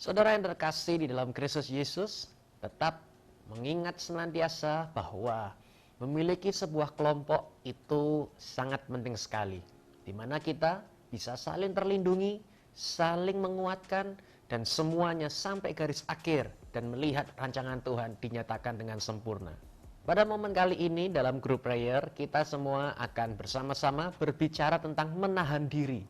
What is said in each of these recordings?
Saudara yang terkasih di dalam Kristus Yesus, tetap mengingat senantiasa bahwa memiliki sebuah kelompok itu sangat penting sekali, di mana kita bisa saling terlindungi, saling menguatkan, dan semuanya sampai garis akhir dan melihat rancangan Tuhan dinyatakan dengan sempurna. Pada momen kali ini dalam group prayer, kita semua akan bersama-sama berbicara tentang menahan diri.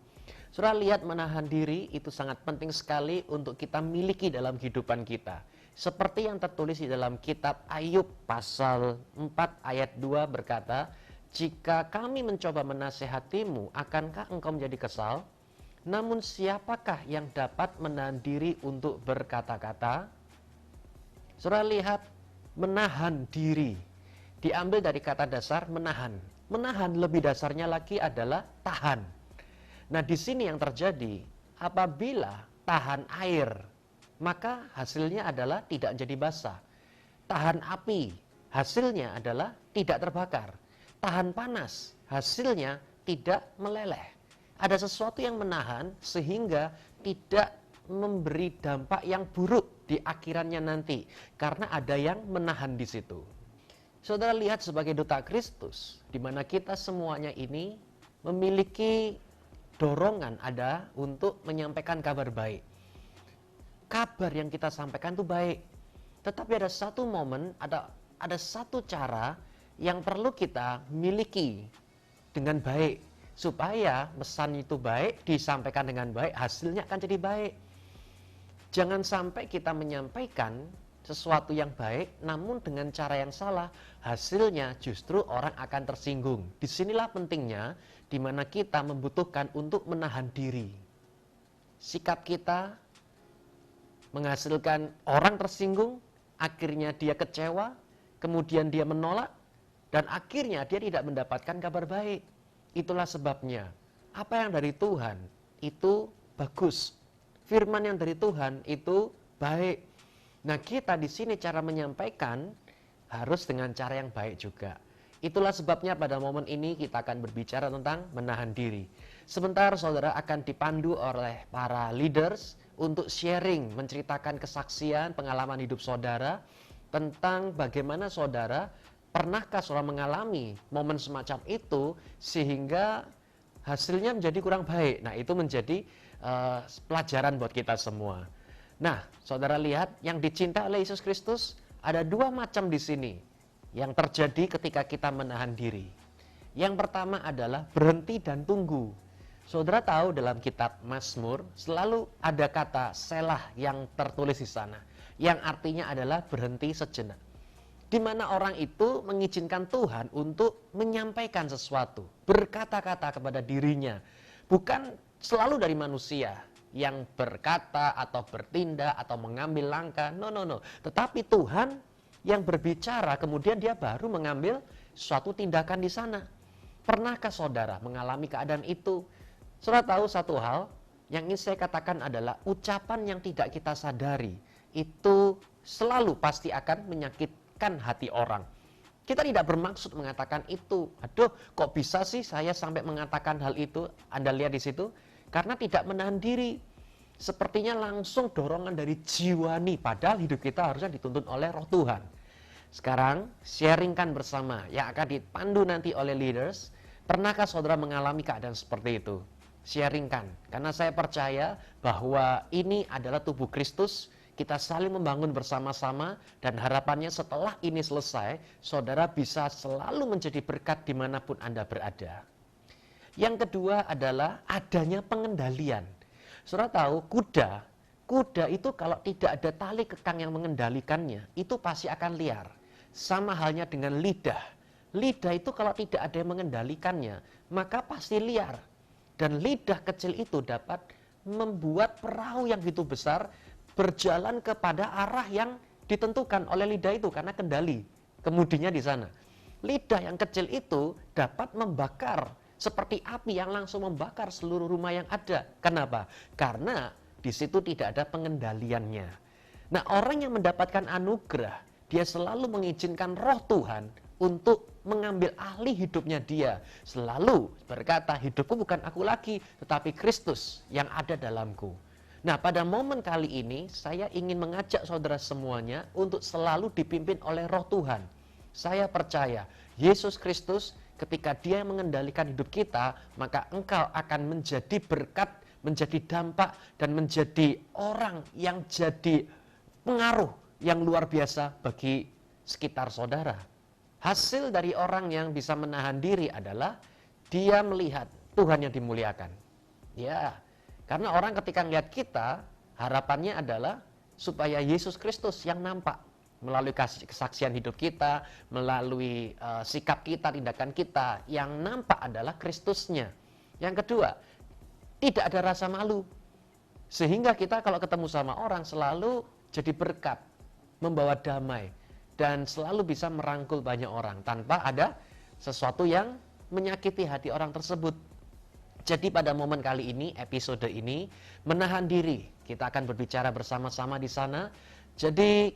Saudara lihat, menahan diri itu sangat penting sekali untuk kita miliki dalam kehidupan kita. Seperti yang tertulis di dalam kitab Ayub pasal 4 ayat 2 berkata, "Jika kami mencoba menasehatimu, akankah engkau menjadi kesal? Namun siapakah yang dapat menahan diri untuk berkata-kata?" Saudara lihat, menahan diri diambil dari kata dasar menahan. Menahan lebih dasarnya lagi adalah tahan. Nah, di sini yang terjadi, apabila tahan air, maka hasilnya adalah tidak jadi basah. Tahan api, hasilnya adalah tidak terbakar. Tahan panas, hasilnya tidak meleleh. Ada sesuatu yang menahan sehingga tidak memberi dampak yang buruk di akhirannya nanti, karena ada yang menahan di situ. Saudara lihat, sebagai duta Kristus, di mana kita semuanya ini memiliki dorongan ada untuk menyampaikan kabar baik. Kabar yang kita sampaikan itu baik. Tetapi ada satu momen, ada satu cara yang perlu kita miliki dengan baik. Supaya pesan itu baik, disampaikan dengan baik, hasilnya akan jadi baik. Jangan sampai kita menyampaikan sesuatu yang baik, namun dengan cara yang salah, hasilnya justru orang akan tersinggung. Disinilah pentingnya, di mana kita membutuhkan untuk menahan diri. Sikap kita menghasilkan orang tersinggung, akhirnya dia kecewa, kemudian dia menolak, dan akhirnya dia tidak mendapatkan kabar baik. Itulah sebabnya, apa yang dari Tuhan itu bagus. Firman yang dari Tuhan itu baik. Nah, kita di sini cara menyampaikan harus dengan cara yang baik juga. Itulah sebabnya pada momen ini kita akan berbicara tentang menahan diri. Sebentar saudara akan dipandu oleh para leaders untuk sharing, menceritakan kesaksian, pengalaman hidup saudara tentang bagaimana saudara, pernahkah saudara mengalami momen semacam itu sehingga hasilnya menjadi kurang baik. Nah, itu menjadi pelajaran buat kita semua. Nah, saudara lihat, yang dicintai oleh Yesus Kristus ada dua macam di sini yang terjadi ketika kita menahan diri. Yang pertama adalah berhenti dan tunggu. Saudara tahu dalam kitab Mazmur selalu ada kata selah yang tertulis di sana, yang artinya adalah berhenti sejenak. Di mana orang itu mengizinkan Tuhan untuk menyampaikan sesuatu, berkata-kata kepada dirinya, bukan selalu dari manusia yang berkata atau bertindak atau mengambil langkah, no. Tetapi Tuhan yang berbicara, kemudian dia baru mengambil suatu tindakan di sana. Pernahkah saudara mengalami keadaan itu? Saudara tahu satu hal yang ingin saya katakan adalah ucapan yang tidak kita sadari itu selalu pasti akan menyakitkan hati orang. Kita tidak bermaksud mengatakan itu. Aduh, kok bisa sih saya sampai mengatakan hal itu? Anda lihat di situ, karena tidak menahan diri. Sepertinya langsung dorongan dari jiwani, padahal hidup kita harusnya dituntun oleh Roh Tuhan. Sekarang sharingkan bersama yang akan dipandu nanti oleh leaders. Pernahkah saudara mengalami keadaan seperti itu? Sharingkan, karena saya percaya bahwa ini adalah tubuh Kristus. Kita saling membangun bersama-sama, dan harapannya setelah ini selesai, saudara bisa selalu menjadi berkat dimanapun Anda berada. Yang kedua adalah adanya pengendalian. Saudara tahu, kuda itu kalau tidak ada tali kekang yang mengendalikannya, itu pasti akan liar. Sama halnya dengan lidah. Lidah itu kalau tidak ada yang mengendalikannya, maka pasti liar. Dan lidah kecil itu dapat membuat perahu yang begitu besar berjalan kepada arah yang ditentukan oleh lidah itu, karena kendali kemudinya di sana. Lidah yang kecil itu dapat membakar seperti api yang langsung membakar seluruh rumah yang ada. Kenapa? Karena di situ tidak ada pengendaliannya. Nah, orang yang mendapatkan anugerah, dia selalu mengizinkan Roh Tuhan untuk mengambil alih hidupnya dia. Selalu berkata, hidupku bukan aku lagi, tetapi Kristus yang ada dalamku. Nah, pada momen kali ini saya ingin mengajak saudara semuanya untuk selalu dipimpin oleh Roh Tuhan. Saya percaya Yesus Kristus ketika Dia mengendalikan hidup kita, maka engkau akan menjadi berkat, menjadi dampak, dan menjadi orang yang jadi pengaruh yang luar biasa bagi sekitar saudara. Hasil dari orang yang bisa menahan diri adalah dia melihat Tuhan yang dimuliakan. Ya, karena orang ketika melihat kita, harapannya adalah supaya Yesus Kristus yang nampak melalui kesaksian hidup kita, melalui sikap kita, tindakan kita, yang nampak adalah Kristusnya. Yang kedua, tidak ada rasa malu. Sehingga kita kalau ketemu sama orang selalu jadi berkat, membawa damai, dan selalu bisa merangkul banyak orang tanpa ada sesuatu yang menyakiti hati orang tersebut. Jadi pada momen kali ini, episode ini, menahan diri. Kita akan berbicara bersama-sama di sana. Jadi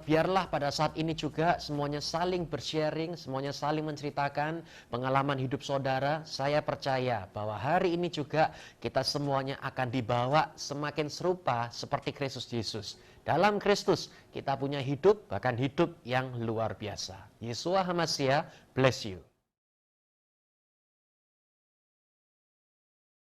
biarlah pada saat ini juga semuanya saling bersharing, semuanya saling menceritakan pengalaman hidup saudara. Saya percaya bahwa hari ini juga kita semuanya akan dibawa semakin serupa seperti Kristus Yesus. Dalam Kristus kita punya hidup, bahkan hidup yang luar biasa. Yeshua HaMashiach, bless you.